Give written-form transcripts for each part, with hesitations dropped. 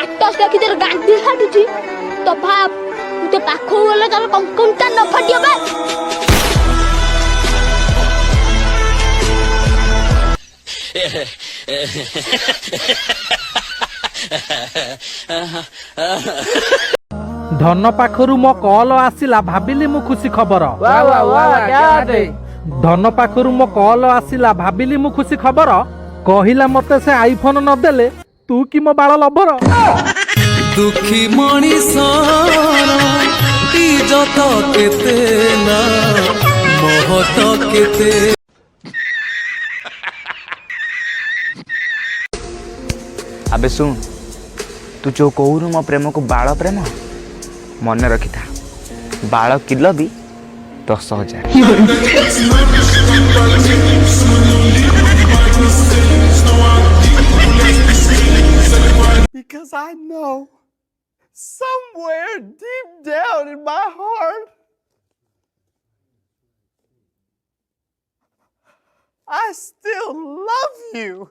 Status देखि तेरे गांडी फाटुची तो भाब तू पाखो गले तार कंकंटा न फाटियो बे। धन पाखरु मो कॉल आसिला भाबिली मु खुशी खबर। धन पाखरु मो कॉल आसिला भाबिली मु खुशी खबर। कहिला मते से आईफोन न देले तू कि मो बाळ लभर। दुखी मणिषर इज्जत केते ना महत केते। अबे सुन तू जो कहू मो प्रेम को बाल प्रेम मन रखी था बाल किलो भी 10,000। Because I know somewhere deep down in my heart I still love you.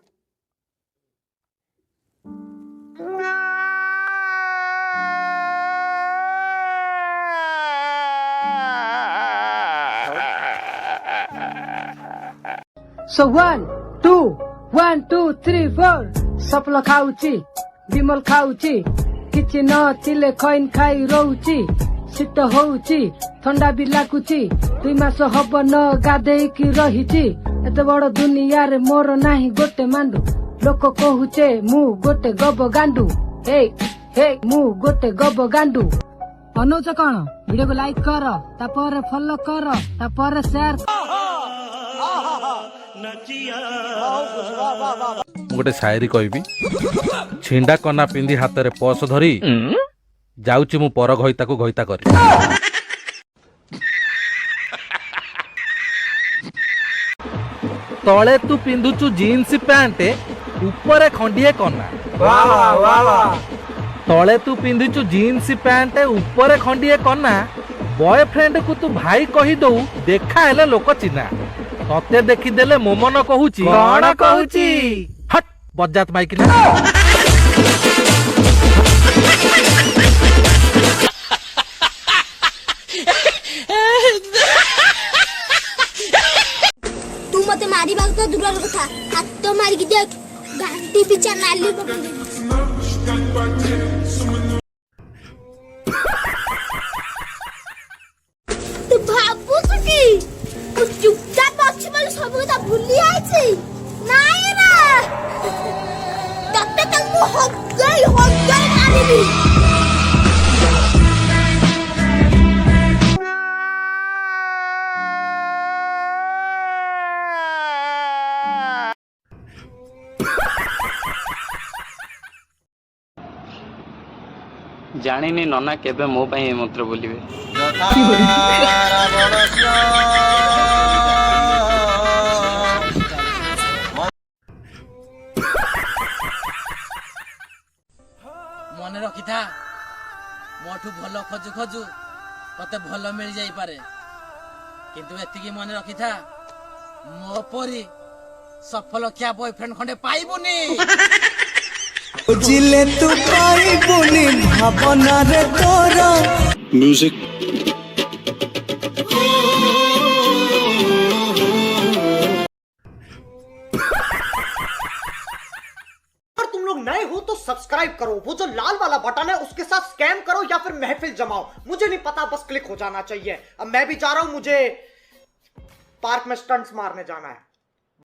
So 1 2 1 2 3 4 supple खाऊची विमल खाऊची किछि न थिले खैन खाई रहूची शीत होऊची ठंडा भी लागुची 2 मास हब न गाधेई की रहिची एते बड़ दुनिया रे मोर नाही गोटे मांडू लोक कहूचे मु गोटे गब गांडू हे हे मु गोटे गब गांडू अनुच कौन वीडियो को लाइक कर तापर फॉलो कर तापर शेयर। गोटे शायरी कहबी छिंडा कना पिंधी हाथ रे पर्स धरी जाउची मु पर घइता को घइता करी। तले तू पिंधुचु जीन्स पैंट ऊपर खंडिए कना। तले तू पिंधुचु जीन्स पैंट ऊपर खंडिए कना। बॉयफ्रेंड को तू भाई कही दऊ देखा हेले लोक चिन्हा तते देखी देले मो मन कहूची कौन कहूची हट बजात माइक ना। तू मते मारी बाग तो दूर कथा हाथ तो मारी की देख गांडी पिछा नाली पकड़। तू भाबू की तू चुपचाप बच्ची वाले सब कथा भूली आइছি नाही रे तब तक मु हो गई मारीबी। जानिनी नना केबे मो पई मंत्र बोलिबे। मन रखी था मोठू भल खोजु खोजु तते भल मिल जाई पारे किंतु एतिकी मन रखी था मो परी सफल क्या बॉयफ्रेंड खंडे पाइबुनी। जिले तू पाइबुनी भावना रे तोरा म्यूजिक। अगर तुम लोग नए हो तो सब्सक्राइब करो, वो जो लाल वाला बटन है उसके साथ स्कैम करो या फिर महफिल जमाओ, मुझे नहीं पता, बस क्लिक हो जाना चाहिए। अब मैं भी जा रहा हूं, मुझे पार्क में स्टंट्स मारने जाना है।